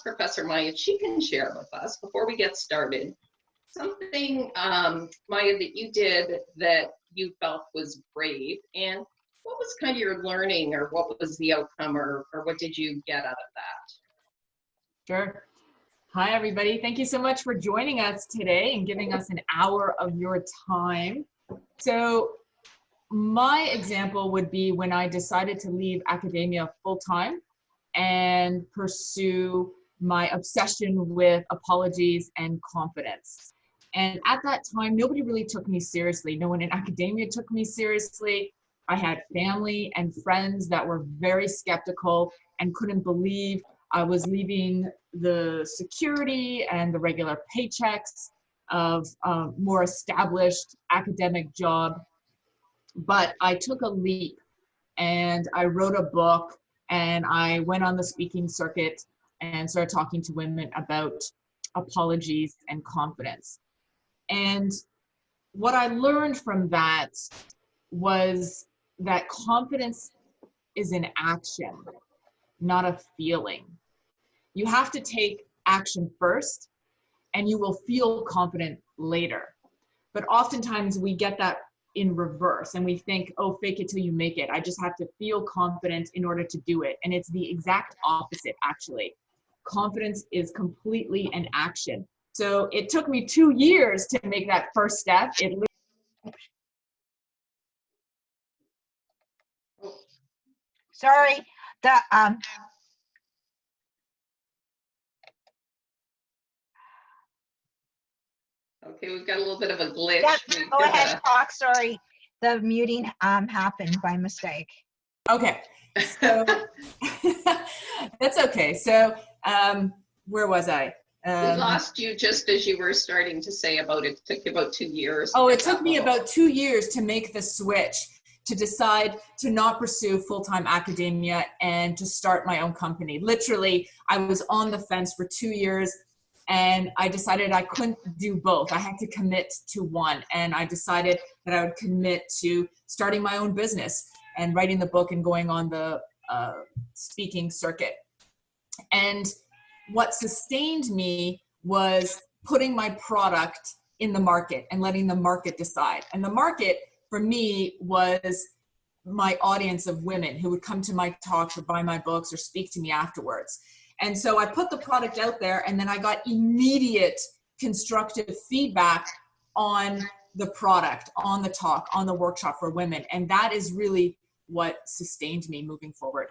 Professor Maja if she can share with us before we get started something, Maja, that you did that you felt was brave, and what was kind of your learning, or what was the outcome, or what did you get out of that? Sure. Hi, everybody. Thank you so much for joining us today and giving us an hour of your time. So my example would be when I decided to leave academia full-time and pursue my obsession with apologies and confidence. And at that time, nobody really took me seriously. No one in academia took me seriously. I had family and friends that were very skeptical and couldn't believe I was leaving the security and the regular paychecks of a more established academic job. But I took a leap and I wrote a book and I went on the speaking circuit and started talking to women about apologies and confidence. And what I learned from that was that confidence is an action, not a feeling. You have to take action first and you will feel confident later. But oftentimes we get that in reverse and we think, oh, fake it till you make it. I just have to feel confident in order to do it. And it's the exact opposite, actually. Confidence is completely an action. So it took me 2 years to make that first step. Sorry, Okay, we've got a little bit of a glitch. yeah, go ahead, talk. Sorry, the muting happened by mistake. Okay, so that's okay. So where was I? We lost you just as you were starting to say about it took you about 2 years. Oh, it took me about 2 years to make the switch, to decide to not pursue full-time academia and to start my own company. Literally, I was on the fence for 2 years and I decided I couldn't do both. I had to commit to one, and I decided that I would commit to starting my own business and writing the book and going on the speaking circuit. And what sustained me was putting my product in the market and letting the market decide. And the market for me was my audience of women who would come to my talks or buy my books or speak to me afterwards. And so I put the product out there, and then I got immediate constructive feedback on the product, on the talk, on the workshop for women. And that is really what sustained me moving forward.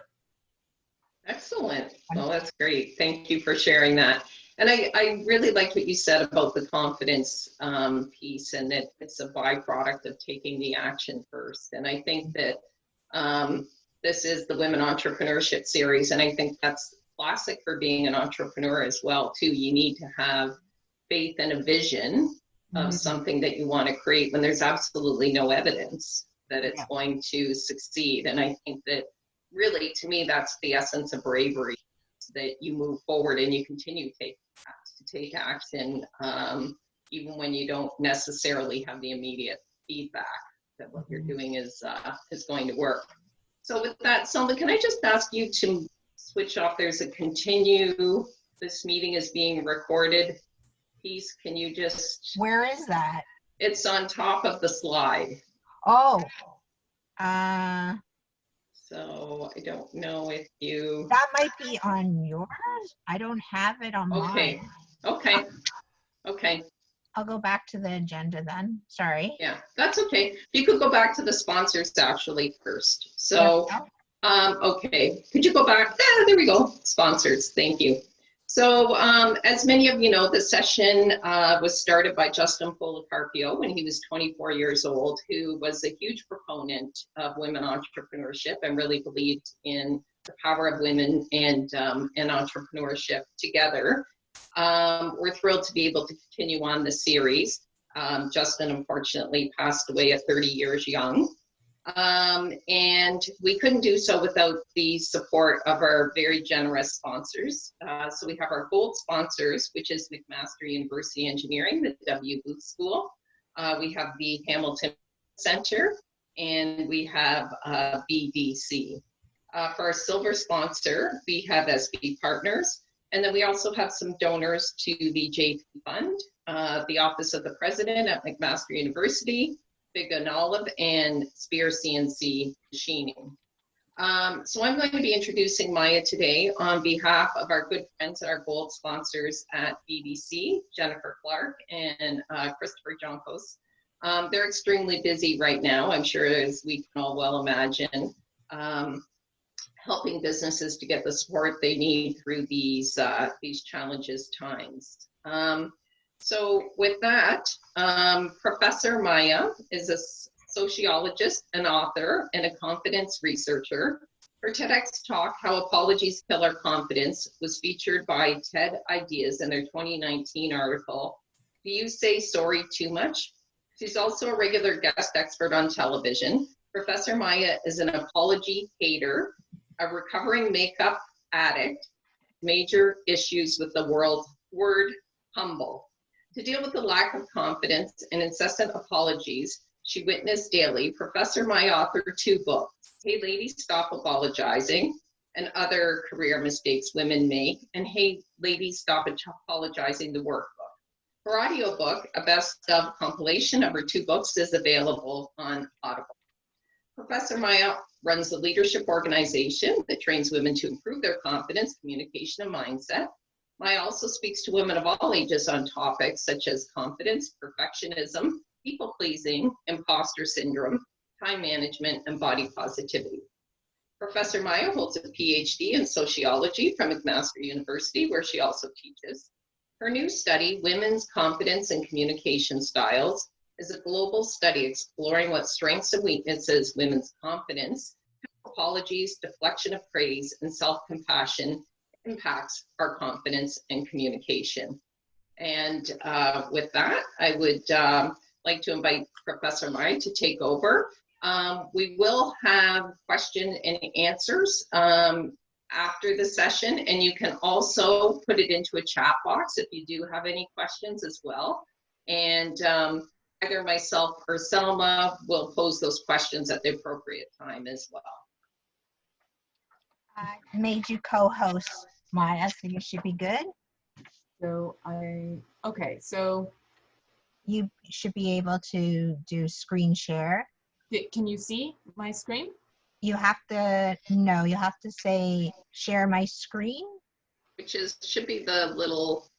Excellent. Well, that's great. Thank you for sharing that. And I really liked what you said about the confidence piece, and that it's a byproduct of taking the action first. And I think that this is the Women Entrepreneurship series, and I think that's classic for being an entrepreneur as well, too. You need to have faith and a vision of something that you want to create when there's absolutely no evidence that it's going to succeed. And I think that really, to me, that's the essence of bravery, that you move forward and you continue to take action, even when you don't necessarily have the immediate feedback that what you're doing is going to work. So with that, Selma, can I just ask you to switch off? There's a continue, this meeting is being recorded piece. Can you just... Where is that? It's on top of the slide. Oh. So I don't know if you... That might be on yours. I don't have it on mine. Okay. I'll go back to the agenda then. Sorry. Yeah, that's okay. You could go back to the sponsors actually first. So, okay. Could you go back? Ah, there we go. Sponsors. Thank you. So, as many of you know, the session was started by Justin Policarpio when he was 24 years old, who was a huge proponent of women entrepreneurship and really believed in the power of women and entrepreneurship together. We're thrilled to be able to continue on the series. Justin unfortunately passed away at 30 years young. And we couldn't do so without the support of our very generous sponsors. So we have our gold sponsors, which is McMaster University Engineering, the W. Booth School. We have the Hamilton Center, and we have BDC. For our silver sponsor, we have SB Partners. And then we also have some donors to the JP Fund, the Office of the President at McMaster University, Big and Olive, and Spear CNC Machining. So I'm going to be introducing Maja today on behalf of our good friends and our gold sponsors at BBC, Jennifer Clark and Christopher Jonkos. They're extremely busy right now, I'm sure, as we can all well imagine, helping businesses to get the support they need through these challenges times. So with that, Professor Maja is a sociologist, an author, and a confidence researcher. Her TEDx talk, How Apologies Kill Our Confidence, was featured by TED Ideas in their 2019 article, Do You Say Sorry Too Much? She's also a regular guest expert on television. Professor Maja is an apology hater, a recovering makeup addict, major issues with the word humble. To deal with the lack of confidence and incessant apologies she witnessed daily, Professor Maja authored 2 books, Hey Ladies, Stop Apologizing, and Other Career Mistakes Women Make, and Hey Ladies, Stop Apologizing, the Workbook. Her audiobook, a best of compilation of her 2 books, is available on Audible. Professor Maja runs the leadership organization that trains women to improve their confidence, communication, and mindset. Maja also speaks to women of all ages on topics such as confidence, perfectionism, people-pleasing, imposter syndrome, time management, and body positivity. Professor Maja holds a PhD in sociology from McMaster University, where she also teaches. Her new study, Women's Confidence and Communication Styles, is a global study exploring what strengths and weaknesses women's confidence, apologies, deflection of praise, and self-compassion impacts our confidence and communication. And with that, I would like to invite Professor Maja to take over. We will have question and answers after the session, and you can also put it into a chat box if you do have any questions as well. And either myself or Selma will pose those questions at the appropriate time as well. I made you co-host, Maja, so you should be good. So so You should be able to do screen share. can you see my screen? You have to say share my screen. Which should be the little,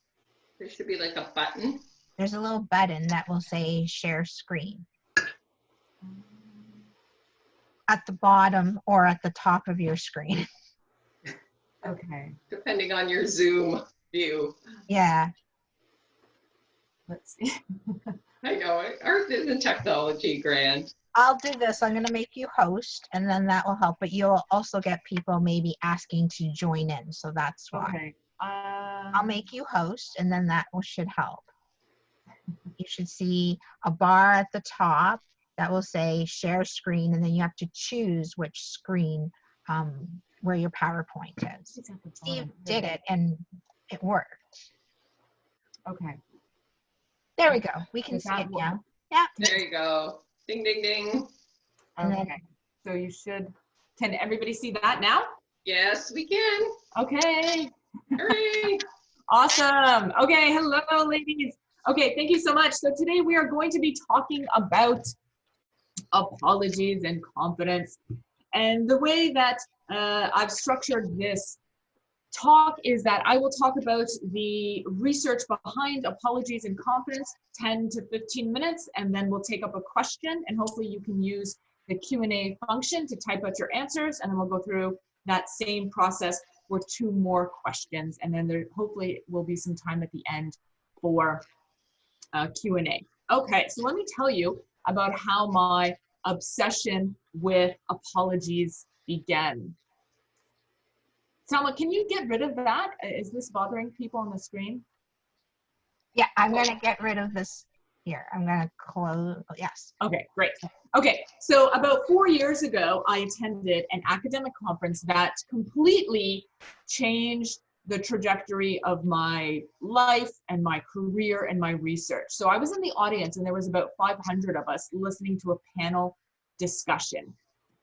there should be like a button. There's a little button that will say share screen at the bottom or at the top of your screen. Okay. Depending on your Zoom view. Yeah. Let's see. I know, art isn't technology, Grand. I'll do this. I'm going to make you host, and then that will help. But you'll also get people maybe asking to join in. So that's why. Okay. I'll make you host, and then that should help. You should see a bar at the top that will say share screen, and then you have to choose which screen where your PowerPoint is. Steve did it, and it worked. Okay. There we go. We can see it now. Yeah. There you go. Ding, ding, ding. Okay. So you should, can everybody see that now? Yes, we can. Okay. Hooray. Awesome. Okay. Hello, ladies. Okay. Thank you so much. So today we are going to be talking about apologies and confidence. And the way that I've structured this talk is that I will talk about the research behind apologies and confidence, 10 to 15 minutes, and then we'll take up a question, and hopefully you can use the Q&A function to type out your answers, and then we'll go through that same process for 2 more questions, and then there hopefully will be some time at the end for Q&A. Okay, so let me tell you about how my obsession with apologies began. Selma, can you get rid of that? Is this bothering people on the screen? Yeah, I'm going to get rid of this here. I'm going to close. Yes. Okay, great. Okay, so about 4 years ago, I attended an academic conference that completely changed the trajectory of my life and my career and my research. So I was in the audience, and there was about 500 of us listening to a panel discussion.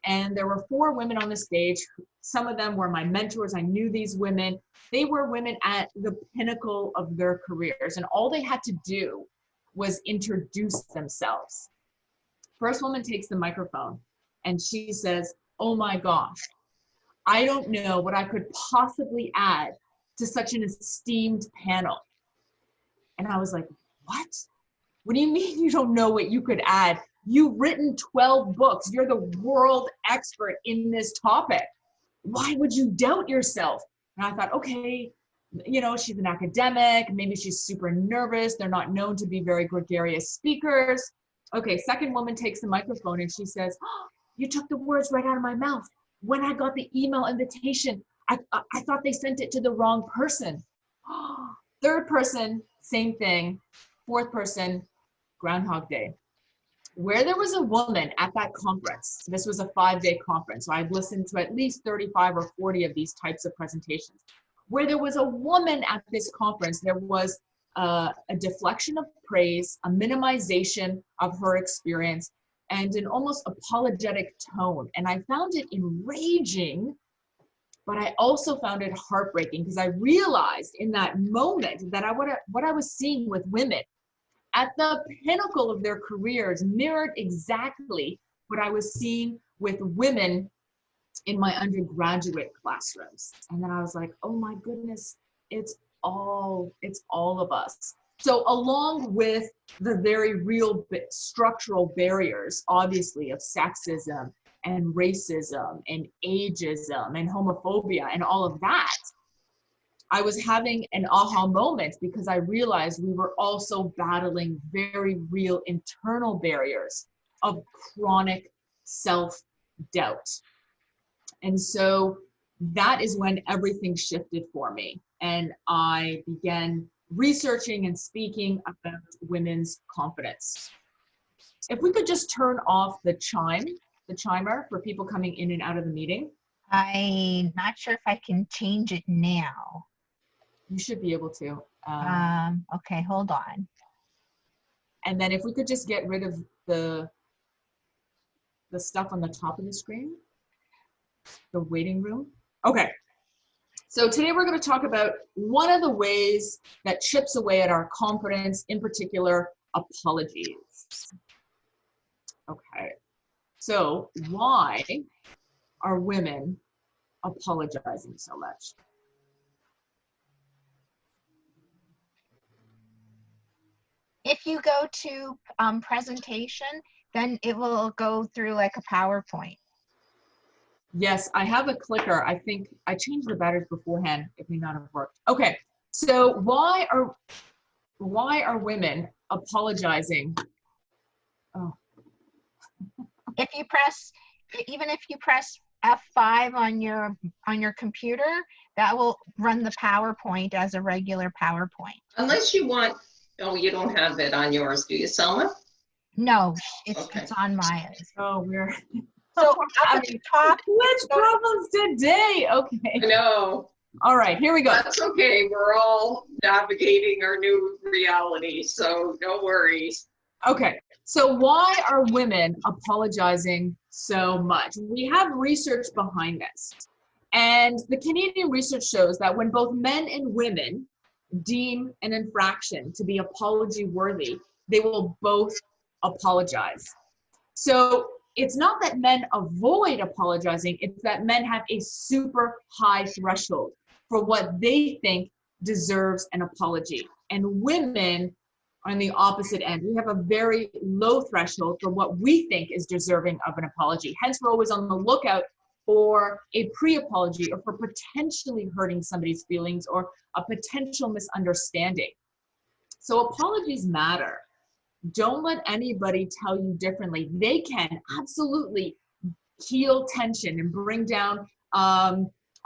And there were 4 women on the stage. Some of them were my mentors. I knew these women. They were women at the pinnacle of their careers. And all they had to do was introduce themselves. First woman takes the microphone and she says, "Oh my gosh, I don't know what I could possibly add to such an esteemed panel." And I was like, what? What do you mean you don't know what you could add? You've written 12 books. You're the world expert in this topic. Why would you doubt yourself? And I thought, okay, you know, she's an academic. Maybe she's super nervous. They're not known to be very gregarious speakers. Okay, second woman takes the microphone and she says, "Oh, you took the words right out of my mouth. When I got the email invitation, I thought they sent it to the wrong person." Third person, same thing. Fourth person, Groundhog Day. Where there was a woman at that conference, this was a 5-day conference, so I've listened to at least 35 or 40 of these types of presentations. Where there was a woman at this conference, there was a deflection of praise, a minimization of her experience, and an almost apologetic tone. And I found it enraging, but I also found it heartbreaking because I realized in that moment that what I was seeing with women at the pinnacle of their careers mirrored exactly what I was seeing with women in my undergraduate classrooms. And then I was like, oh my goodness, it's all of us. So along with the very real structural barriers, obviously, of sexism and racism and ageism and homophobia and all of that, I was having an aha moment because I realized we were also battling very real internal barriers of chronic self-doubt. And so that is when everything shifted for me. And I began researching and speaking about women's confidence. If we could just turn off the chimer for people coming in and out of the meeting. I'm not sure if I can change it now. You should be able to. Okay, hold on. And then if we could just get rid of the stuff on the top of the screen, the waiting room. Okay. So today we're going to talk about one of the ways that chips away at our confidence, in particular, apologies. Okay. So why are women apologizing so much? If you go to presentation, then it will go through like a PowerPoint. Yes, I have a clicker. I think I changed the batteries beforehand. It may not have worked. Okay, so why are women apologizing? Oh. Even if you press F5 on your computer, that will run the PowerPoint as a regular PowerPoint. Unless you want, oh, you don't have it on yours, do you, Selma? No, it's on Maya's. Oh, we're so up at the top. Glitch problems today. Okay. I know. All right, here we go. That's okay. We're all navigating our new reality, so no worries. Okay, so why are women apologizing so much? We have research behind this. And the Canadian research shows that when both men and women deem an infraction to be apology worthy, they will both apologize. So it's not that men avoid apologizing, it's that men have a super high threshold for what they think deserves an apology. And women are on the opposite end. We have a very low threshold for what we think is deserving of an apology. Hence, we're always on the lookout for a pre-apology or for potentially hurting somebody's feelings or a potential misunderstanding. So apologies matter. Don't let anybody tell you differently. They can absolutely heal tension and bring down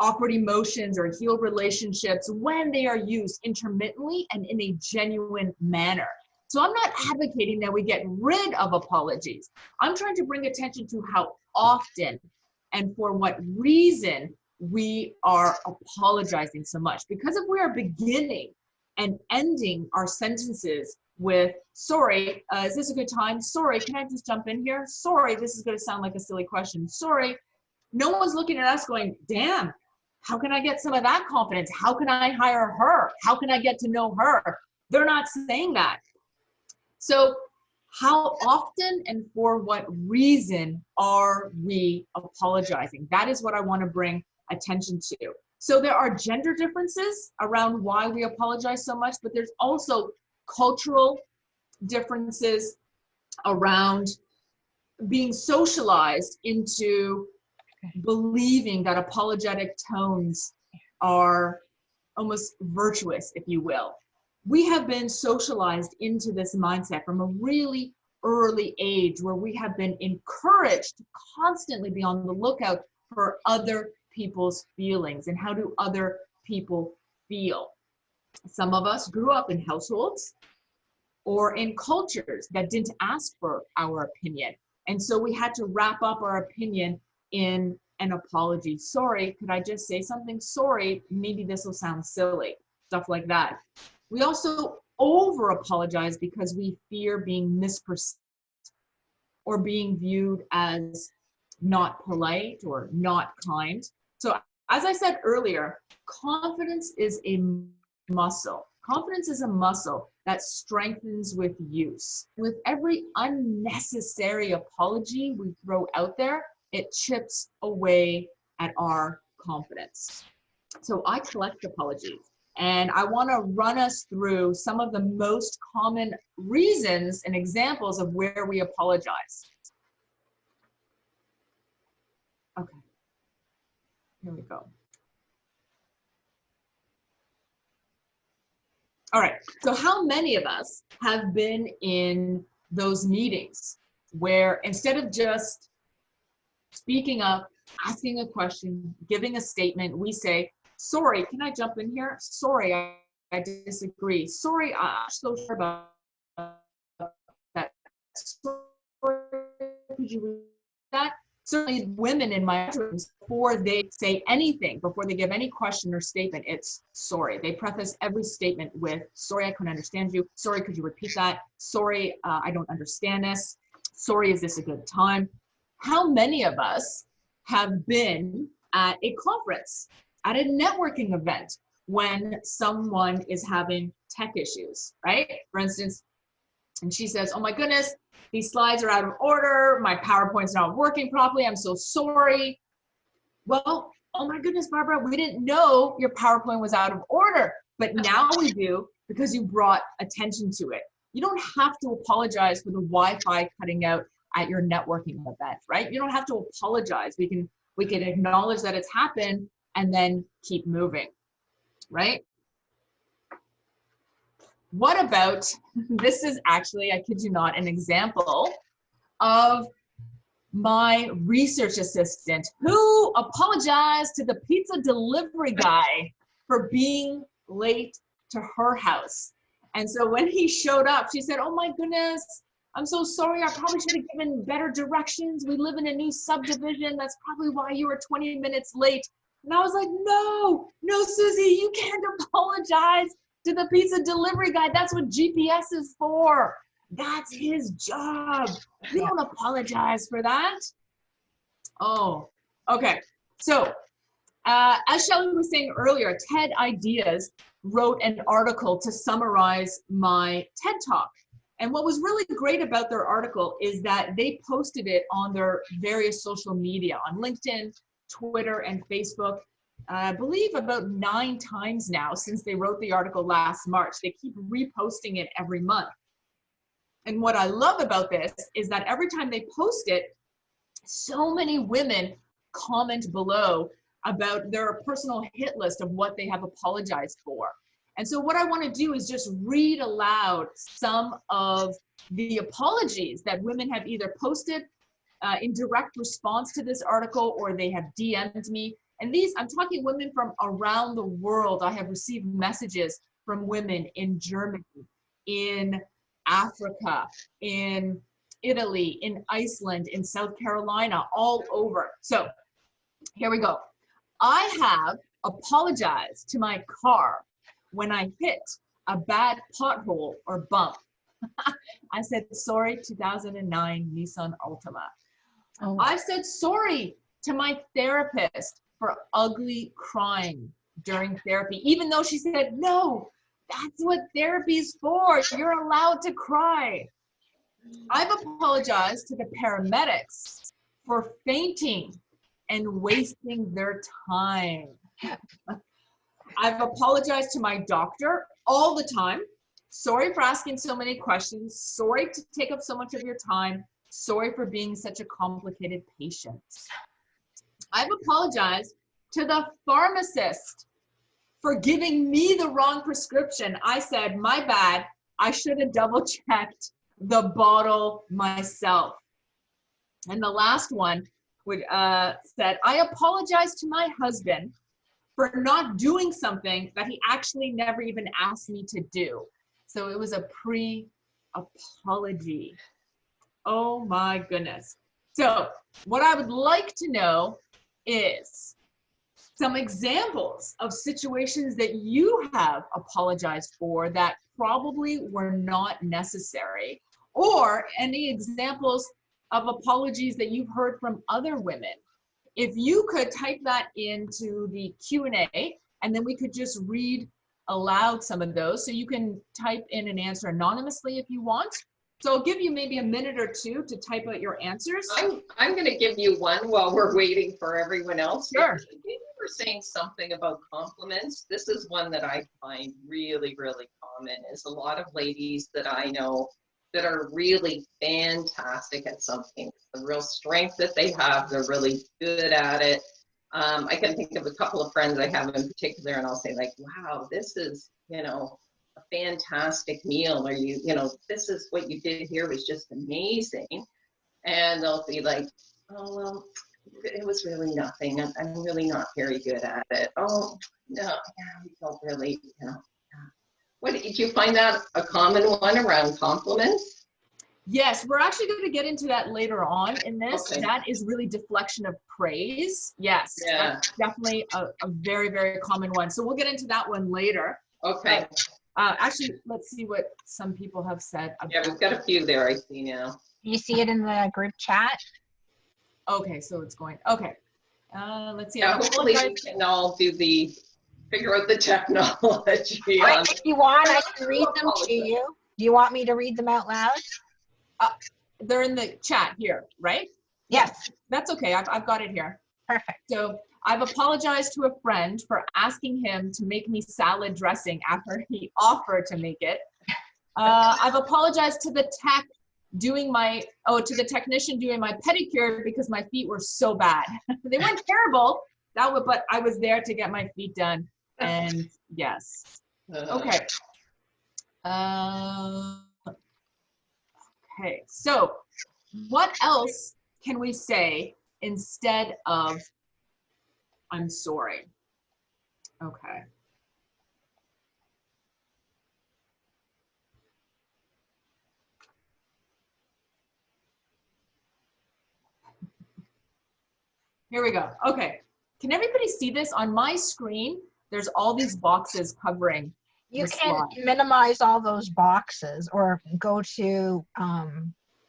awkward emotions or heal relationships when they are used intermittently and in a genuine manner. So I'm not advocating that we get rid of apologies. I'm trying to bring attention to how often and for what reason we are apologizing so much. Because if we are beginning and ending our sentences with, sorry, is this a good time? Sorry, can I just jump in here? Sorry, this is going to sound like a silly question. Sorry. No one's looking at us going, damn, how can I get some of that confidence? How can I hire her? How can I get to know her? They're not saying that. So how often and for what reason are we apologizing? That is what I want to bring attention to. So there are gender differences around why we apologize so much, but there's also cultural differences around being socialized into believing that apologetic tones are almost virtuous, if you will. We have been socialized into this mindset from a really early age where we have been encouraged to constantly be on the lookout for other people's feelings and how do other people feel. Some of us grew up in households or in cultures that didn't ask for our opinion. And so we had to wrap up our opinion in an apology. Sorry, could I just say something? Sorry, maybe this will sound silly. Stuff like that. We also over apologize because we fear being misperceived or being viewed as not polite or not kind. So as I said earlier, confidence is a muscle. Confidence is a muscle that strengthens with use. With every unnecessary apology we throw out there, it chips away at our confidence. So I collect apologies, and I want to run us through some of the most common reasons and examples of where we apologize. Okay, here we go. All right, so how many of us have been in those meetings where instead of just speaking up, asking a question, giving a statement, we say, sorry, can I jump in here? Sorry, I disagree. Sorry, I'm so sorry about that. Sorry, could you read that? Certainly women in my rooms, before they say anything, before they give any question or statement, it's sorry. They preface every statement with, sorry, I couldn't understand you. Sorry, could you repeat that? Sorry, I don't understand this. Sorry, is this a good time? How many of us have been at a conference, at a networking event, when someone is having tech issues, right? For instance, and she says, oh my goodness, these slides are out of order. My PowerPoint's not working properly. I'm so sorry. Well, oh my goodness, Barbara, we didn't know your PowerPoint was out of order, but now we do because you brought attention to it. You don't have to apologize for the Wi-Fi cutting out at your networking event, right? You don't have to apologize. We can acknowledge that it's happened and then keep moving, right? What about, this is actually, I kid you not, an example of my research assistant who apologized to the pizza delivery guy for being late to her house. And so when he showed up, she said, oh my goodness, I'm so sorry. I probably should have given better directions. We live in a new subdivision. That's probably why you were 20 minutes late. And I was like, no, Susie, you can't apologize to the pizza delivery guy. That's what GPS is for. That's his job. You don't apologize for that. Oh, okay. So as Shelley was saying earlier, TED Ideas wrote an article to summarize my TED Talk. And what was really great about their article is that they posted it on their various social media, on LinkedIn, Twitter, and Facebook. I believe about 9 times now since they wrote the article last March. They keep reposting it every month. And what I love about this is that every time they post it, so many women comment below about their personal hit list of what they have apologized for. And so what I want to do is just read aloud some of the apologies that women have either posted in direct response to this article, or they have DM'd me. And these, I'm talking women from around the world. I have received messages from women in Germany, in Africa, in Italy, in Iceland, in South Carolina, all over. So here we go. I have apologized to my car when I hit a bad pothole or bump. I said, sorry, 2009 Nissan Altima. Oh. I said sorry to my therapist for ugly crying during therapy, even though she said, no, that's what therapy is for. You're allowed to cry. I've apologized to the paramedics for fainting and wasting their time. I've apologized to my doctor all the time. Sorry for asking so many questions. Sorry to take up so much of your time. Sorry for being such a complicated patient. I've apologized to the pharmacist for giving me the wrong prescription. I said, my bad. I should have double checked the bottle myself. And the last one said, I apologize to my husband for not doing something that he actually never even asked me to do. So it was a pre-apology. Oh my goodness. So what I would like to know is some examples of situations that you have apologized for that probably were not necessary, or any examples of apologies that you've heard from other women. If you could type that into the Q&A, and then we could just read aloud some of those. So you can type in an answer anonymously if you want. So I'll give you maybe a minute or two to type out your answers. I'm going to give you one while we're waiting for everyone else. Sure. You were saying something about compliments. This is one that I find really, really common, is a lot of ladies that I know that are really fantastic at something. The real strength that they have, they're really good at it. I can think of a couple of friends I have in particular, and I'll say like, wow, this is, a fantastic meal, or this is what you did here was just amazing. And they'll be like, oh, well, it was really nothing. I'm really not very good at it. Oh, no, yeah, we don't really, What, did you find that a common one around compliments? Yes, we're actually going to get into that later on in this. Okay. That is really deflection of praise. Yes, Yeah. that's definitely a very, very common one. So we'll get into that one later. Okay. Actually, let's see what some people have said. Yeah, we've got a few there, I see now. You see it in the group chat? Okay, so it's going. Okay. Let's see. Yeah, hopefully we can all figure out the technology. If you want, I can read them to you. Do you want me to read them out loud? They're in the chat here, right? Yes. That's okay. I've got it here. Perfect. So I've apologized to a friend for asking him to make me salad dressing after he offered to make it. I've apologized to the technician doing my pedicure because my feet were so bad. They weren't terrible, but I was there to get my feet done. And yes. Okay. Okay, so what else can we say instead of I'm sorry? Okay. Here we go. Okay. Can everybody see this? On my screen, there's all these boxes covering. You can minimize all those boxes or go to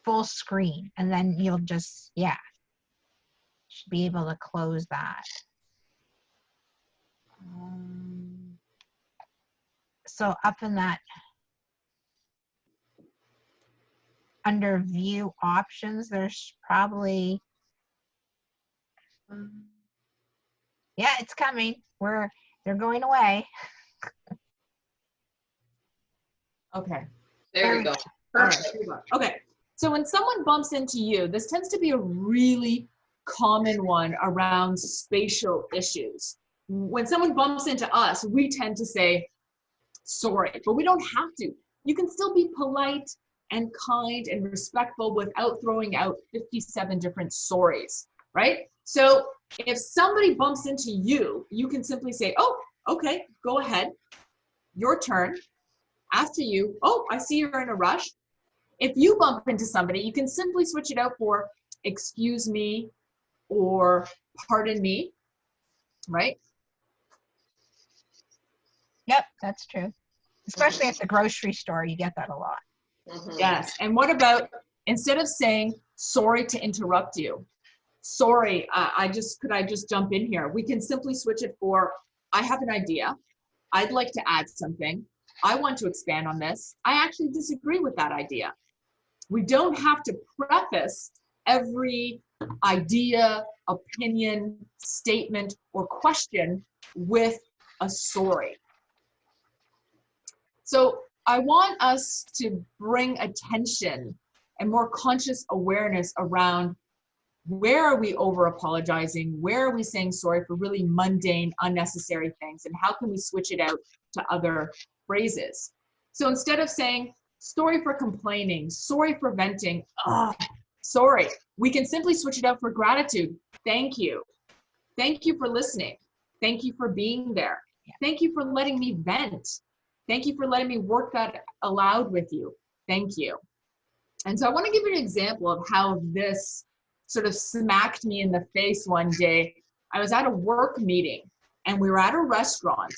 full screen, and then you'll just, should be able to close that. So up in that, under view options, there's probably, yeah, it's coming. They're going away. Okay. There we go. Perfect. Okay. So when someone bumps into you, this tends to be a really common one around spatial issues. When someone bumps into us, we tend to say sorry, but we don't have to. You can still be polite and kind and respectful without throwing out 57 different sorries, right? So if somebody bumps into you, you can simply say, oh, okay, go ahead. Your turn. After you, oh, I see you're in a rush. If you bump into somebody, you can simply switch it out for excuse me or pardon me, right? Yep, that's true. Especially at the grocery store, you get that a lot. Yes. And what about, instead of saying, sorry to interrupt you, sorry, could I just jump in here? We can simply switch it for, I have an idea. I'd like to add something. I want to expand on this. I actually disagree with that idea. We don't have to preface every idea, opinion, statement, or question with a sorry. So I want us to bring attention and more conscious awareness around, where are we over apologizing? Where are we saying sorry for really mundane, unnecessary things? And how can we switch it out to other phrases? So instead of saying, sorry for complaining, sorry for venting, sorry, we can simply switch it out for gratitude. Thank you. Thank you for listening. Thank you for being there. Thank you for letting me vent. Thank you for letting me work that aloud with you. Thank you. And so I want to give you an example of how this sort of smacked me in the face one day. I was at a work meeting and we were at a restaurant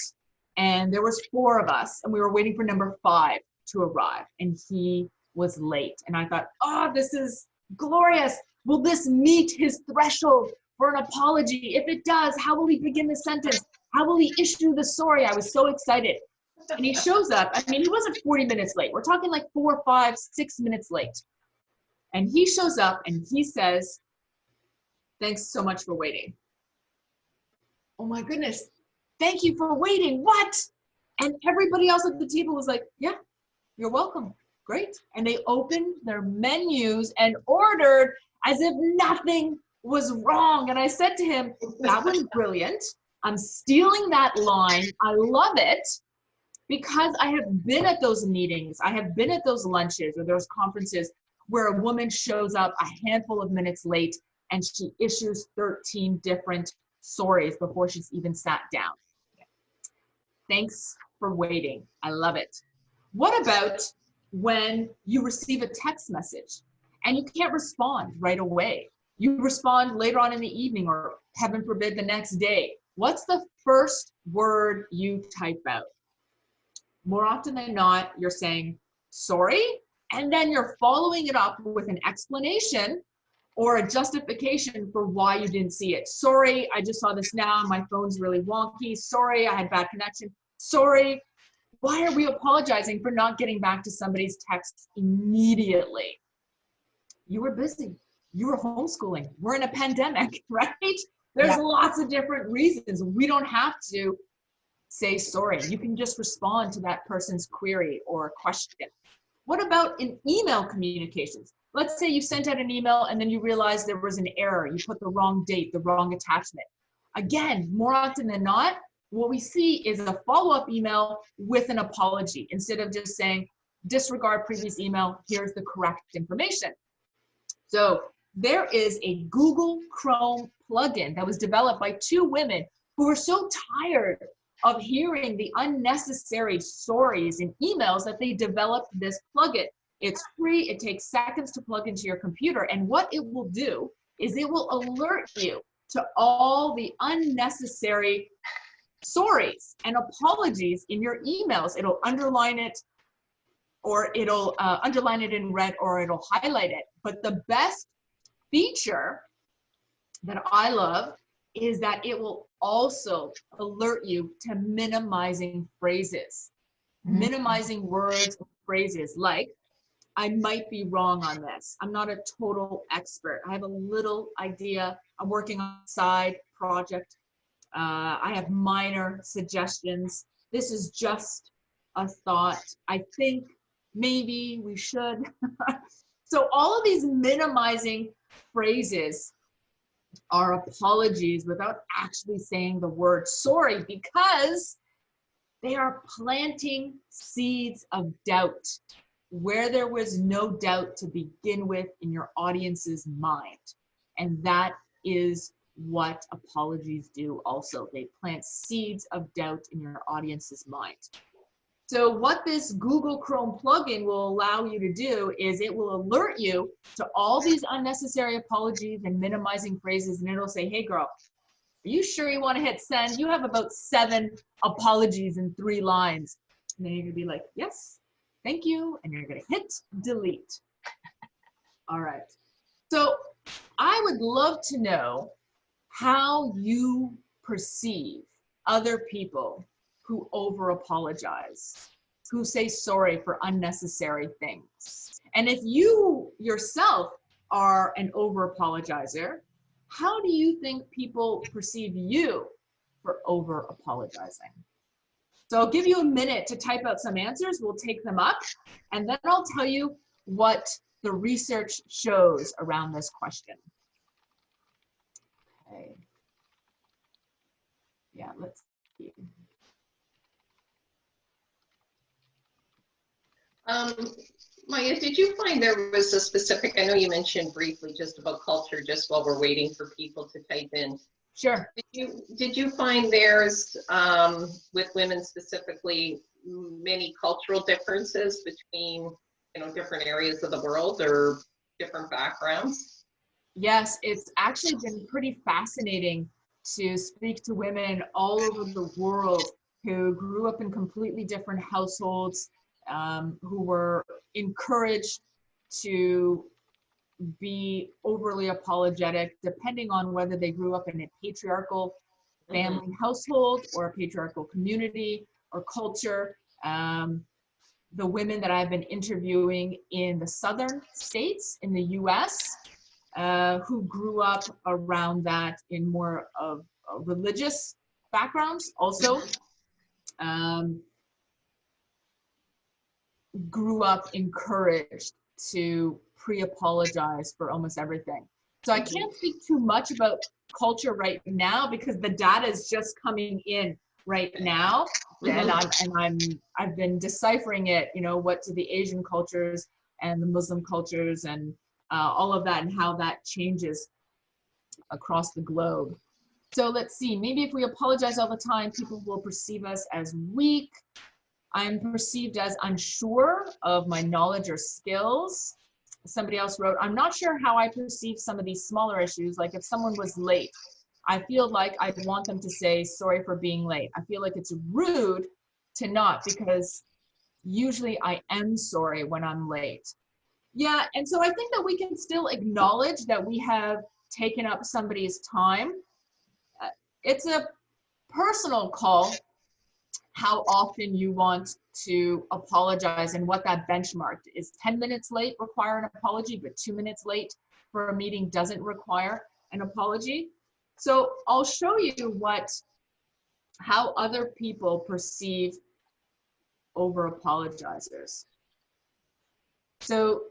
and there was 4 of us and we were waiting for number 5 to arrive and he was late. And I thought, oh, this is glorious. Will this meet his threshold for an apology? If it does, how will he begin the sentence? How will he issue the sorry? I was so excited. And he shows up. I mean, he wasn't 40 minutes late. We're talking like 4, 5, 6 minutes late. And he shows up and he says, thanks so much for waiting. Oh my goodness. Thank you for waiting. What? And everybody else at the table was like, yeah, you're welcome. Great. And they opened their menus and ordered as if nothing was wrong. And I said to him, that was brilliant. I'm stealing that line. I love it. Because I have been at those meetings, I have been at those lunches or those conferences where a woman shows up a handful of minutes late and she issues 13 different sorries before she's even sat down. Thanks for waiting. I love it. What about when you receive a text message and you can't respond right away? You respond later on in the evening or heaven forbid the next day. What's the first word you type out? More often than not, you're saying sorry, and then you're following it up with an explanation or a justification for why you didn't see it. Sorry, I just saw this now. My phone's really wonky. Sorry, I had bad connection. Sorry. Why are we apologizing for not getting back to somebody's text immediately? You were busy. You were homeschooling. We're in a pandemic, right? There's lots of different reasons. We don't have to say sorry. You can just respond to that person's query or question. What about in email communications? Let's say you sent out an email and then you realize there was an error. You put the wrong date, the wrong attachment. Again, more often than not, what we see is a follow-up email with an apology instead of just saying, disregard previous email, here's the correct information. So there is a Google Chrome plugin that was developed by 2 women who were so tired of hearing the unnecessary stories in emails that they developed this plugin. It's free, it takes seconds to plug into your computer, and what it will do is it will alert you to all the unnecessary sorries and apologies in your emails. It'll underline it, or it'll underline it in red, or it'll highlight it. But the best feature that I love is that it will also alert you to minimizing phrases, minimizing words and phrases like, I might be wrong on this. I'm not a total expert. I have a little idea. I'm working on a side project. I have minor suggestions. This is just a thought. I think maybe we should. So all of these minimizing phrases are apologies without actually saying the word sorry, because they are planting seeds of doubt where there was no doubt to begin with in your audience's mind. And that is what apologies do also. They plant seeds of doubt in your audience's mind. So what this Google Chrome plugin will allow you to do is it will alert you to all these unnecessary apologies and minimizing phrases, and it'll say, hey girl, are you sure you want to hit send? You have about 7 apologies in 3 lines. And then you're gonna be like, yes, thank you. And you're gonna hit delete. All right. So I would love to know how you perceive other people who over apologize, who say sorry for unnecessary things. And if you yourself are an over apologizer, how do you think people perceive you for over apologizing? So I'll give you a minute to type out some answers. We'll take them up, and then I'll tell you what the research shows around this question. Okay. Yeah, let's see. Maja, did you find there was a specific, I know you mentioned briefly just about culture, just while we're waiting for people to type in. Sure. Did you find there's, with women specifically, many cultural differences between, different areas of the world or different backgrounds? Yes, it's actually been pretty fascinating to speak to women all over the world who grew up in completely different households, who were encouraged to be overly apologetic, depending on whether they grew up in a patriarchal family household or a patriarchal community or culture. The women that I've been interviewing in the southern states in the US, who grew up around that in more of religious backgrounds also, grew up encouraged to pre-apologize for almost everything. So I can't speak too much about culture right now because the data is just coming in right now, and I've been deciphering it. What do the Asian cultures and the Muslim cultures and all of that, and how that changes across the globe. So let's see. Maybe if we apologize all the time, people will perceive us as weak. I'm perceived as unsure of my knowledge or skills. Somebody else wrote, I'm not sure how I perceive some of these smaller issues. Like if someone was late, I feel like I'd want them to say, sorry for being late. I feel like it's rude to not, because usually I am sorry when I'm late. Yeah, and so I think that we can still acknowledge that we have taken up somebody's time. It's a personal call how often you want to apologize and what that benchmark is. 10 minutes late require an apology, but 2 minutes late for a meeting doesn't require an apology. So I'll show you how other people perceive over apologizers. So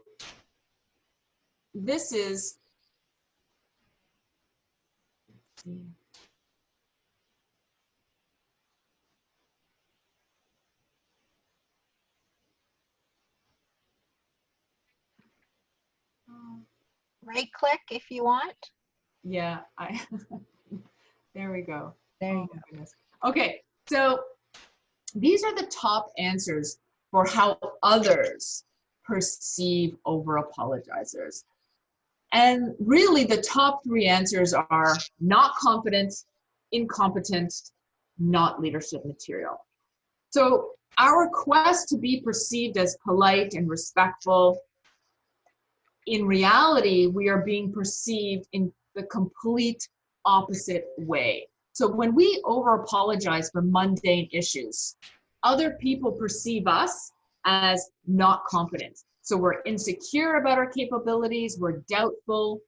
this is, let's see. Right click if you want. Yeah, there we go. There you go. Goodness. Okay, so these are the top answers for how others perceive over apologizers. And really the top 3 answers are not confident, incompetent, not leadership material. So our quest to be perceived as polite and respectful, in reality, we are being perceived in the complete opposite way. So when we over apologize for mundane issues, other people perceive us as not confident. So we're insecure about our capabilities, we're doubtful,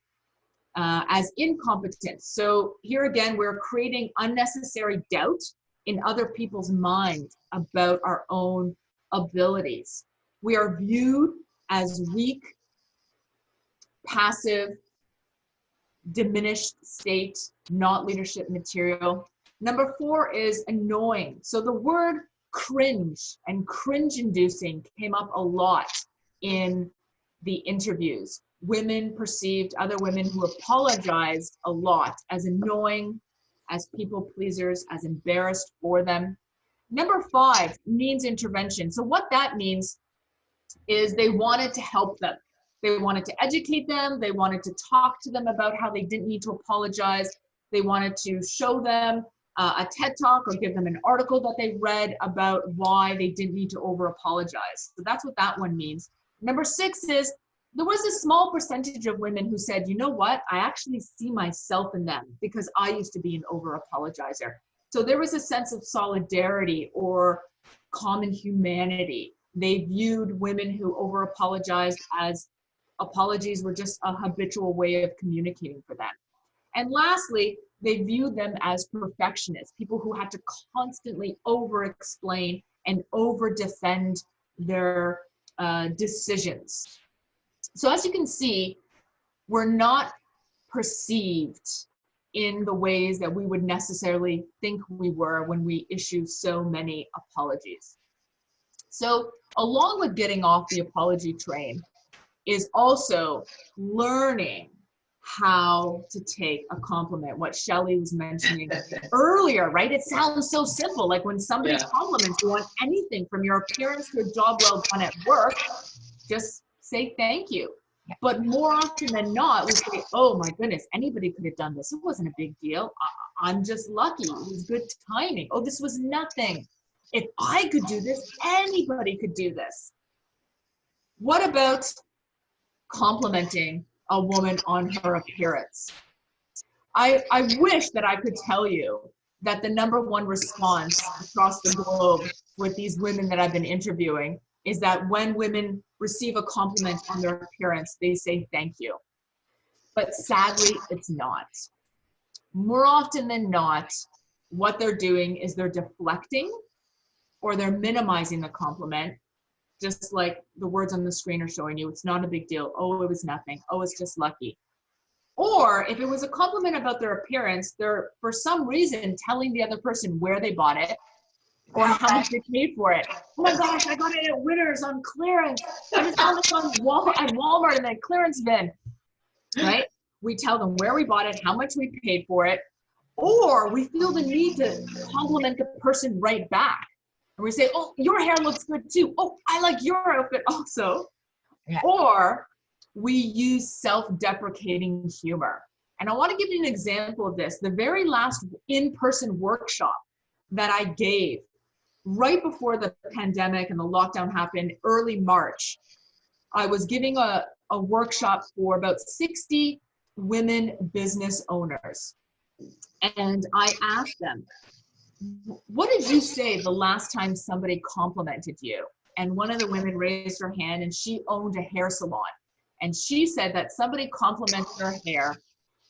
as incompetent. So here again, we're creating unnecessary doubt in other people's minds about our own abilities. We are viewed as weak, passive, diminished state, not leadership material. Number 4 is annoying. So the word cringe and cringe-inducing came up a lot in the interviews. Women perceived other women who apologized a lot as annoying, as people pleasers, as embarrassed for them. Number 5 means intervention. So what that means is they wanted to help them. They wanted to educate them. They wanted to talk to them about how they didn't need to apologize. They wanted to show them a TED Talk or give them an article that they read about why they didn't need to over apologize. So that's what that one means. Number 6 is there was a small percentage of women who said, you know what, I actually see myself in them because I used to be an over apologizer. So there was a sense of solidarity or common humanity. They viewed women who over apologized as apologies were just a habitual way of communicating for them. And lastly, they viewed them as perfectionists, people who had to constantly over-explain and over-defend their decisions. So as you can see, we're not perceived in the ways that we would necessarily think we were when we issue so many apologies. So along with getting off the apology train is also learning how to take a compliment, what Shelley was mentioning earlier, right? It sounds so simple. Like when somebody compliments you on anything from your appearance to a job well done at work, just say thank you. But more often than not, we say, oh my goodness, anybody could have done this. It wasn't a big deal. I'm just lucky. It was good timing. Oh, this was nothing. If I could do this, anybody could do this. What about complimenting a woman on her appearance? I wish that I could tell you that the #1 response across the globe with these women that I've been interviewing is that when women receive a compliment on their appearance, they say thank you. But sadly, it's not. More often than not, what they're doing is they're deflecting or they're minimizing the compliment, just like the words on the screen are showing you. It's not a big deal. Oh, it was nothing. Oh, it's just lucky. Or if it was a compliment about their appearance, they're for some reason telling the other person where they bought it or how much they paid for it. Oh my gosh, I got it at Winners on clearance. I just found this on at Walmart in the clearance bin, right? We tell them where we bought it, how much we paid for it, or we feel the need to compliment the person right back. And we say, oh, your hair looks good too. Oh, I like your outfit also. Yeah. Or we use self-deprecating humor. And I want to give you an example of this. The very last in-person workshop that I gave right before the pandemic and the lockdown happened, early March, I was giving a workshop for about 60 women business owners. And I asked them, what did you say the last time somebody complimented you? And one of the women raised her hand and she owned a hair salon. And she said that somebody complimented her hair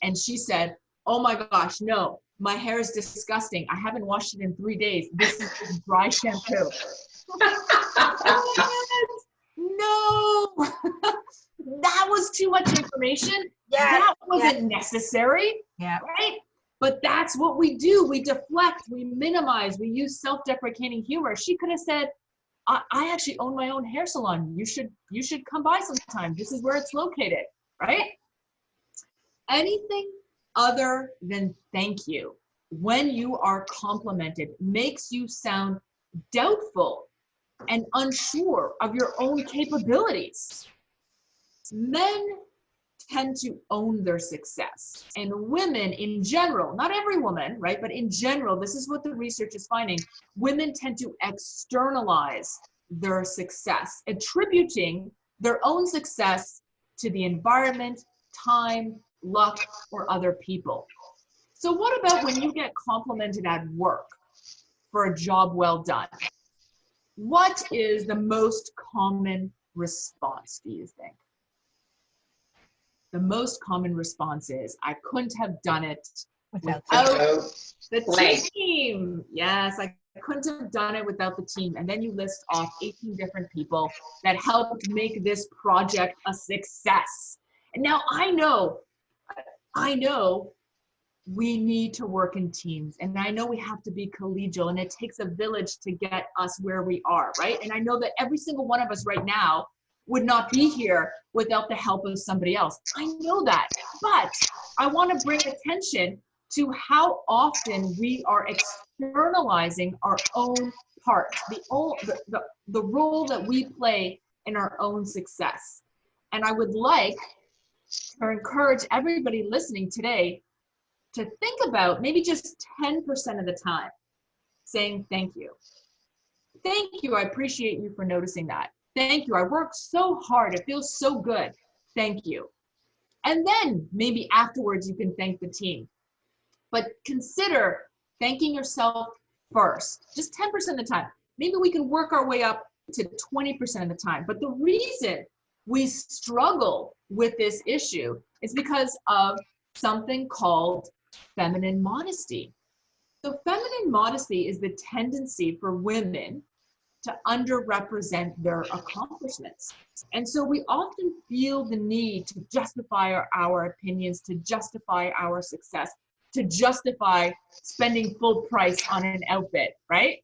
and she said, oh my gosh, no, my hair is disgusting. I haven't washed it in 3 days. This is dry shampoo. No, that was too much information. Yeah, that wasn't necessary. Yeah. Right? But that's what we do. We deflect, we minimize, we use self-deprecating humor. She could have said, I actually own my own hair salon. You should come by sometime. This is where it's located, right? Anything other than thank you when you are complimented makes you sound doubtful and unsure of your own capabilities. Men tend to own their success, and women in general, not every woman, right, but in general, this is what the research is finding, women tend to externalize their success, attributing their own success to the environment, time, luck, or other people. So what about when you get complimented at work for a job well done? What is the most common response, do you think? The most common response is, I couldn't have done it without the team. Yes, I couldn't have done it without the team. And then you list off 18 different people that helped make this project a success. And now I know we need to work in teams. And I know we have to be collegial, and it takes a village to get us where we are, right? And I know that every single one of us right now would not be here without the help of somebody else. I know that, but I want to bring attention to how often we are externalizing our own part, the role that we play in our own success. And I would like to encourage everybody listening today to think about maybe just 10% of the time saying thank you. Thank you, I appreciate you for noticing that. Thank you, I worked so hard, it feels so good. Thank you. And then maybe afterwards you can thank the team. But consider thanking yourself first, just 10% of the time. Maybe we can work our way up to 20% of the time. But the reason we struggle with this issue is because of something called feminine modesty. So feminine modesty is the tendency for women to underrepresent their accomplishments. And so we often feel the need to justify our opinions, to justify our success, to justify spending full price on an outfit, right?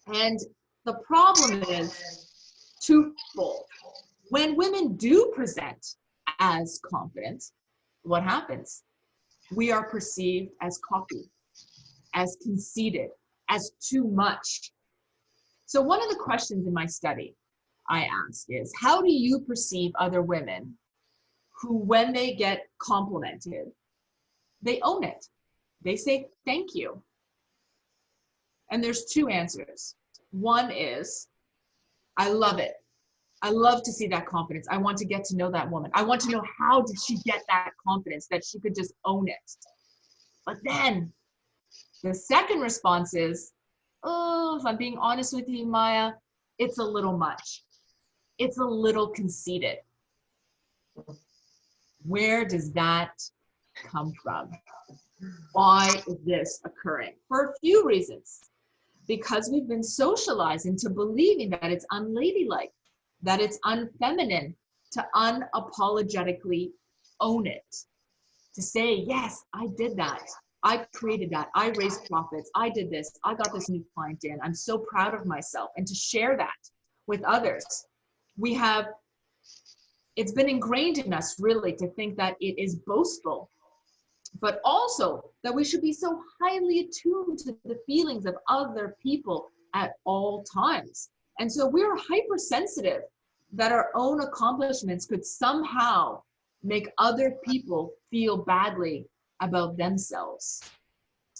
And the problem is twofold. When women do present as confident, what happens? We are perceived as cocky, as conceited, as too much. So one of the questions in my study I ask is, how do you perceive other women who, when they get complimented, they own it? They say, thank you. And there's two answers. One is, I love it. I love to see that confidence. I want to get to know that woman. I want to know, how did she get that confidence that she could just own it? But then the second response is, oh, if I'm being honest with you, Maja, it's a little much. It's a little conceited. Where does that come from? Why is this occurring? For a few reasons. Because we've been socialized into believing that it's unladylike, that it's unfeminine to unapologetically own it. To say, yes, I did that. I created that. I raised profits. I did this. I got this new client in. I'm so proud of myself. And to share that with others. It's been ingrained in us really to think that it is boastful, but also that we should be so highly attuned to the feelings of other people at all times. And so we're hypersensitive that our own accomplishments could somehow make other people feel badly about themselves.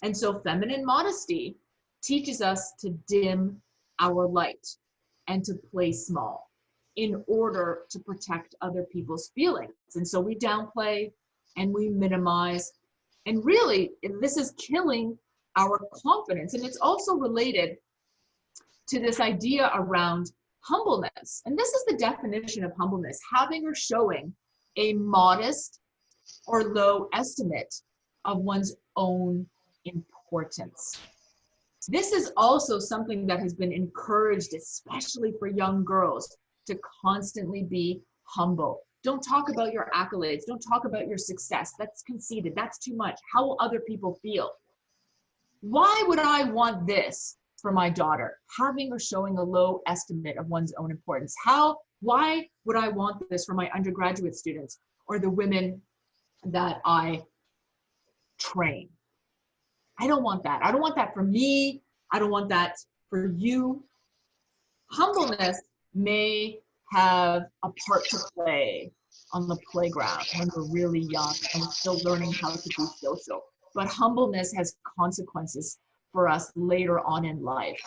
And so feminine modesty teaches us to dim our light and to play small in order to protect other people's feelings. And so we downplay and we minimize. And really, this is killing our confidence. And it's also related to this idea around humbleness. And this is the definition of humbleness: having or showing a modest or low estimate of one's own importance. This is also something that has been encouraged, especially for young girls, to constantly be humble. Don't talk about your accolades. Don't talk about your success. That's conceited. That's too much. How will other people feel? Why would I want this for my daughter? Having or showing a low estimate of one's own importance. Why would I want this for my undergraduate students or the women that I train? I don't want that. I don't want that for me. I don't want that for you. Humbleness may have a part to play on the playground when we're really young and we're still learning how to be social. But humbleness has consequences for us later on in life.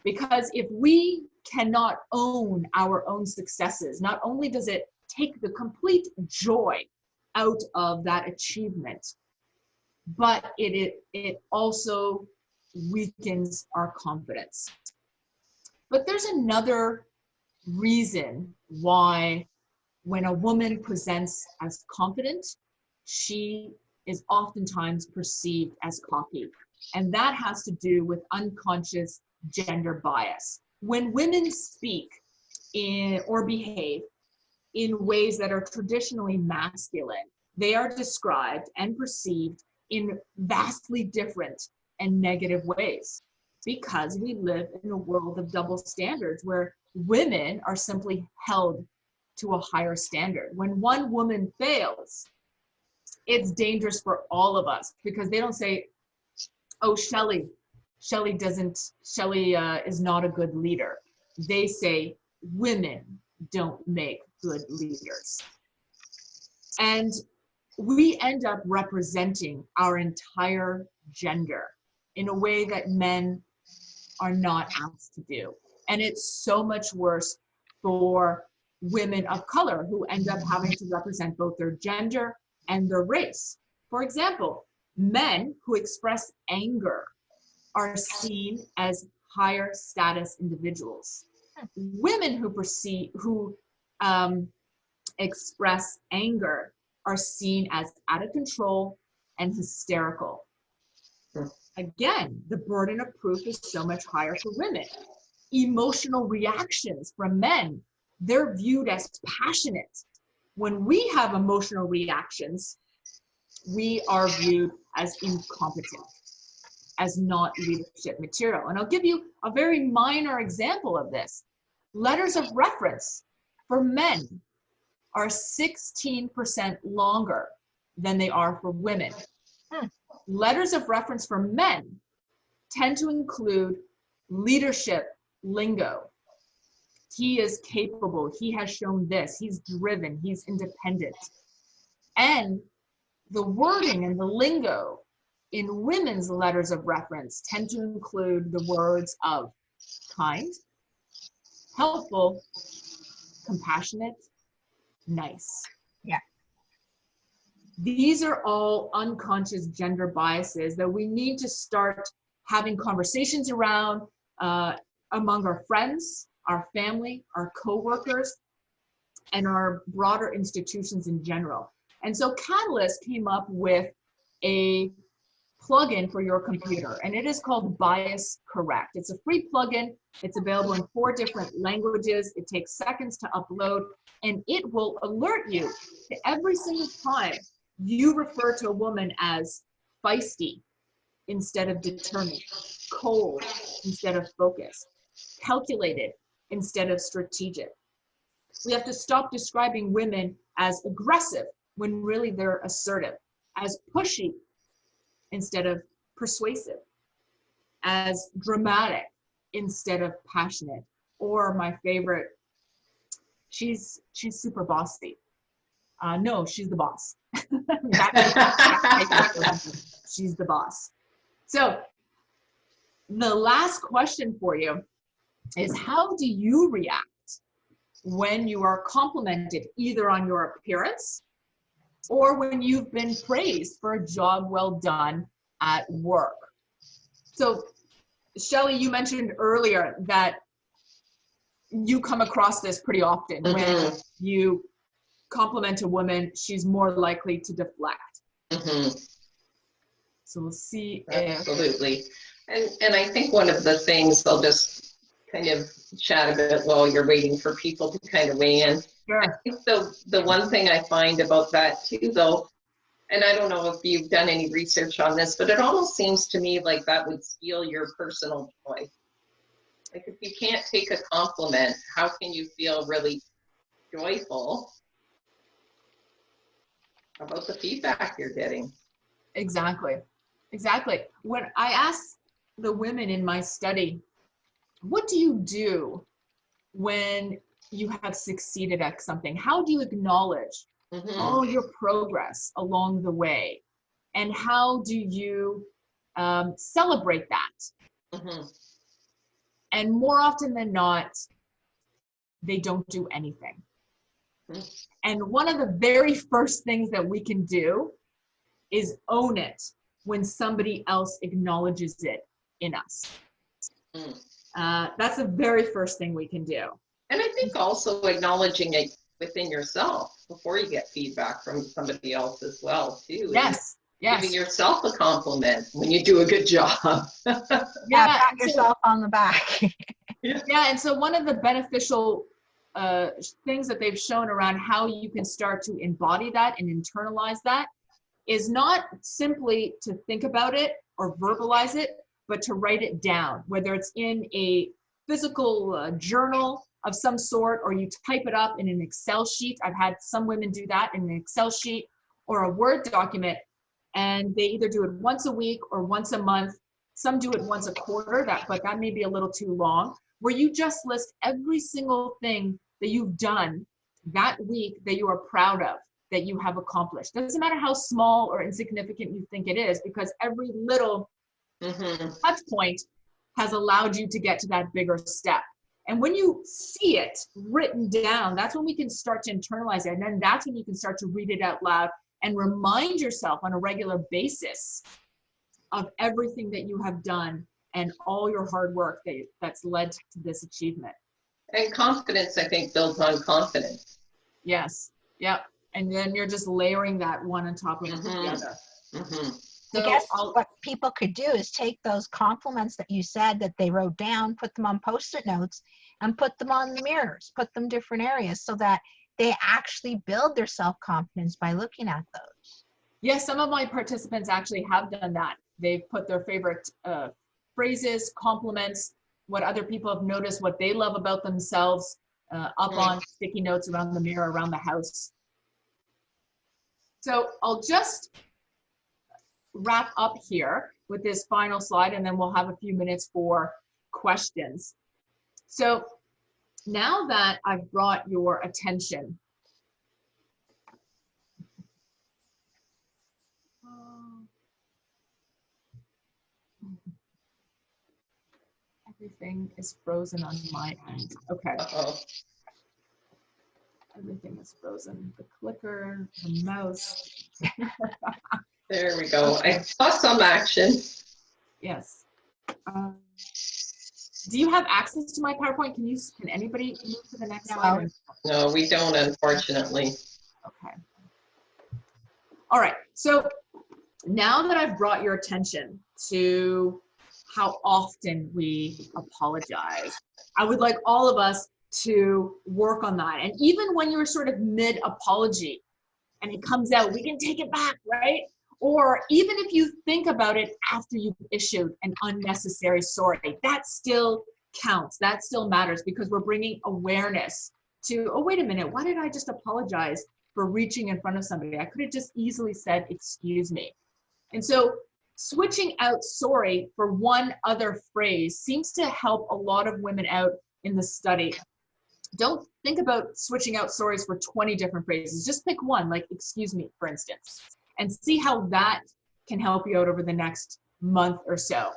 Because if we cannot own our own successes, not only does it take the complete joy out of that achievement, but it also weakens our confidence. But there's another reason why when a woman presents as confident, she is oftentimes perceived as cocky. And that has to do with unconscious gender bias. When women speak or behave in ways that are traditionally masculine, they are described and perceived in vastly different and negative ways, because we live in a world of double standards where women are simply held to a higher standard. When one woman fails, it's dangerous for all of us, because they don't say, oh, Shelley is not a good leader. They say women don't make good leaders. And we end up representing our entire gender in a way that men are not asked to do. And it's so much worse for women of color who end up having to represent both their gender and their race. For example, men who express anger are seen as higher status individuals. Women who express anger are seen as out of control and hysterical. Again, the burden of proof is so much higher for women. Emotional reactions from men, they're viewed as passionate. When we have emotional reactions, we are viewed as incompetent, as not leadership material. And I'll give you a very minor example of this. Letters of reference for men are 16% longer than they are for women. Letters of reference for men tend to include leadership lingo. He is capable, he has shown this, he's driven, he's independent. And the wording and the lingo in women's letters of reference tend to include the words of kind, helpful, compassionate, nice. Yeah. These are all unconscious gender biases that we need to start having conversations around among our friends, our family, our coworkers, and our broader institutions in general. And so Catalyst came up with a plugin for your computer, and it is called Bias Correct. It's a free plugin. It's available in 4 different languages. It takes seconds to upload, and it will alert you to every single time you refer to a woman as feisty instead of determined, cold instead of focused, calculated instead of strategic. We have to stop describing women as aggressive when really they're assertive, as pushy instead of persuasive, as dramatic instead of passionate, or my favorite, she's super bossy. No, she's the boss. She's the boss. So the last question for you is, how do you react when you are complimented either on your appearance or when you've been praised for a job well done at work? So Shelley, you mentioned earlier that you come across this pretty often. When you compliment a woman, she's more likely to deflect. So we'll see. Absolutely. And I think one of the things, I'll just kind of chat a bit while you're waiting for people to kind of weigh in. Sure. I think the one thing I find about that too, though, and I don't know if you've done any research on this, but it almost seems to me like that would steal your personal joy. Like if you can't take a compliment, how can you feel really joyful about the feedback you're getting? Exactly. When I ask the women in my study, what do you do when you have succeeded at something? How do you acknowledge all your progress along the way? And how do you celebrate that? And more often than not, they don't do anything. And one of the very first things that we can do is own it when somebody else acknowledges it in us. That's the very first thing we can do. And I think also acknowledging it within yourself before you get feedback from somebody else as well, too. Yes. Giving yourself a compliment when you do a good job. Pat yourself on the back. Yeah, and so one of the beneficial things that they've shown around how you can start to embody that and internalize that is not simply to think about it or verbalize it, but to write it down, whether it's in a physical journal of some sort, or you type it up in an Excel sheet. I've had some women do that in an Excel sheet or a Word document, and they either do it once a week or once a month. Some do it once a quarter, but that may be a little too long, where you just list every single thing that you've done that week that you are proud of, that you have accomplished. Doesn't matter how small or insignificant you think it is, because every little touch point has allowed you to get to that bigger step. And when you see it written down, that's when we can start to internalize it. And then that's when you can start to read it out loud and remind yourself on a regular basis of everything that you have done and all your hard work that's led to this achievement. And confidence, I think, builds on confidence. Yes. Yep. And then you're just layering that one on top of the other. So I guess what people could do is take those compliments that you said that they wrote down, put them on Post-it notes, and put them on the mirrors, put them different areas so that they actually build their self-confidence by looking at those. Yes, some of my participants actually have done that. They've put their favorite phrases, compliments, what other people have noticed, what they love about themselves, up on sticky notes around the mirror, around the house. So I'll just wrap up here with this final slide, and then we'll have a few minutes for questions. So now that I've brought your attention, everything is frozen on my end. Okay. Everything is frozen. The clicker, the mouse. There we go. I saw some action. Yes. Do you have access to my PowerPoint? Can anybody move to the next slide? No, we don't, unfortunately. Okay. All right. So now that I've brought your attention to how often we apologize, I would like all of us to work on that. And even when you're sort of mid-apology and it comes out, we can take it back, right? Or even if you think about it after you've issued an unnecessary sorry, that still counts. That still matters, because we're bringing awareness to, oh, wait a minute, why did I just apologize for reaching in front of somebody? I could have just easily said, excuse me. And so switching out sorry for one other phrase seems to help a lot of women out in the study. Don't think about switching out sorries for 20 different phrases. Just pick one, like excuse me, for instance, and see how that can help you out over the next month or so.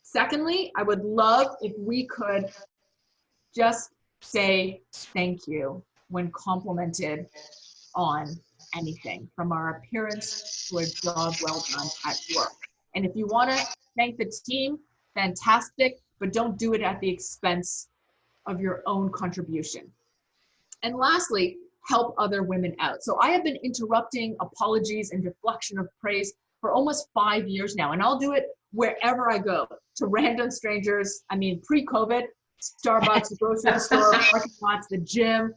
Secondly, I would love if we could just say thank you when complimented on anything, from our appearance to a job well done at work. And if you want to thank the team, fantastic, but don't do it at the expense of your own contribution. And lastly, help other women out. So I have been interrupting apologies and deflection of praise for almost 5 years now, and I'll do it wherever I go, to random strangers. I mean, pre-COVID, Starbucks, grocery store, parking lots, the gym.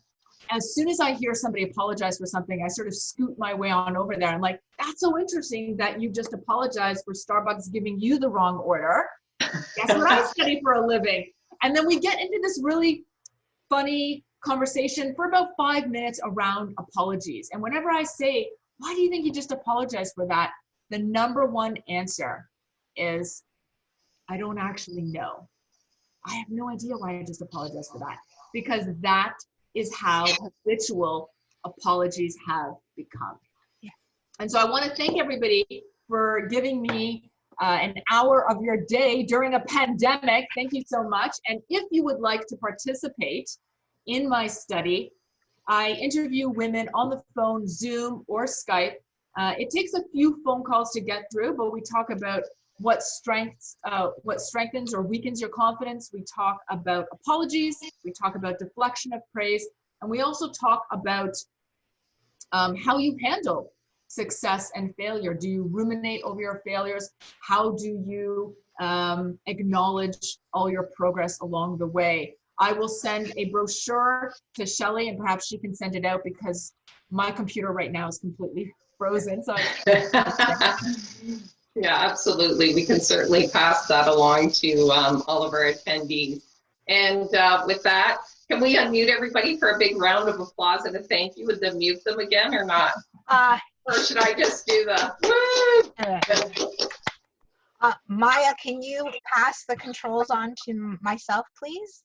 As soon as I hear somebody apologize for something, I sort of scoot my way on over there. I'm like, that's so interesting that you just apologized for Starbucks giving you the wrong order. Guess what I study for a living? And then we get into this really funny conversation for about 5 minutes around apologies. And whenever I say, why do you think you just apologized for that? The number one answer is, I don't actually know. I have no idea why I just apologized for that. Because that is how habitual apologies have become. Yeah. And so I want to thank everybody for giving me an hour of your day during a pandemic. Thank you so much. And if you would like to participate in my study, I interview women on the phone, Zoom, or Skype. It takes a few phone calls to get through, but we talk about what strengthens or weakens your confidence. We talk about apologies. We talk about deflection of praise. And we also talk about how you handle success and failure. Do you ruminate over your failures? How do you acknowledge all your progress along the way? I will send a brochure to Shelley, and perhaps she can send it out because my computer right now is completely frozen. So yeah, absolutely. We can certainly pass that along to all of our attendees. And with that, can we unmute everybody for a big round of applause and a thank you, and then mute them again or not? Or should I just do the woo? Maja, can you pass the controls on to myself, please?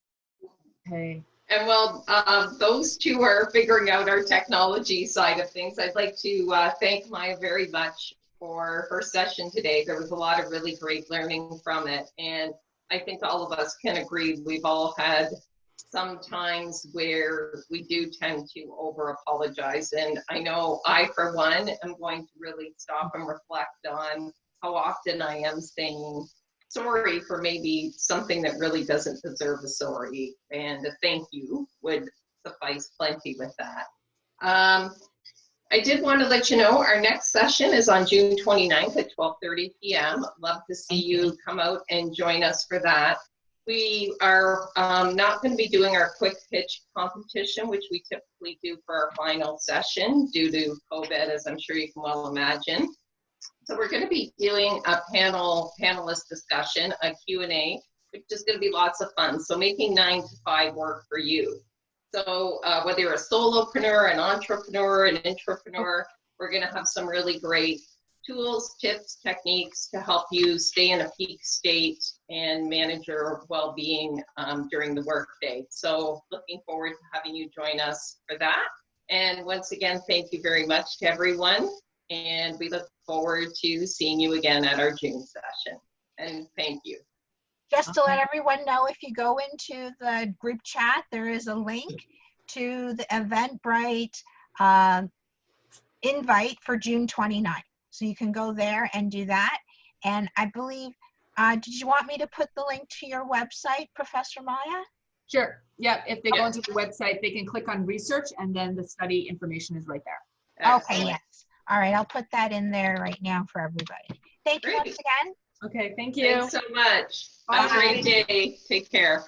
Okay. And while those two are figuring out our technology side of things, I'd like to thank Maja very much for her session today. There was a lot of really great learning from it. And I think all of us can agree we've all had some times where we do tend to over apologize. And I know I, for one, am going to really stop and reflect on how often I am saying sorry for maybe something that really doesn't deserve a sorry, and a thank you would suffice plenty with that. I did want to let you know our next session is on June 29th at 12:30 p.m. Love to see you come out and join us for that. We are not going to be doing our quick pitch competition, which we typically do for our final session due to COVID, as I'm sure you can well imagine. So we're going to be doing a panelist discussion, a Q&A, which is going to be lots of fun. So making 9 to 5 work for you. So whether you're a solopreneur, an entrepreneur, an intrapreneur, we're going to have some really great tools, tips, techniques to help you stay in a peak state and manage your well-being during the workday. So looking forward to having you join us for that. And once again, thank you very much to everyone. And we look forward to seeing you again at our June session. And thank you. Just to let everyone know, if you go into the group chat, there is a link to the Eventbrite invite for June 29th. So you can go there and do that. And I believe, did you want me to put the link to your website, Professor Maja? Sure. Yeah. If they go into the website, they can click on research, and then the study information is right there. Excellent. Okay, yes. All right, I'll put that in there right now for everybody. Thank you once again. Okay, thank you. Thanks so much. Bye. Have a great day. Take care.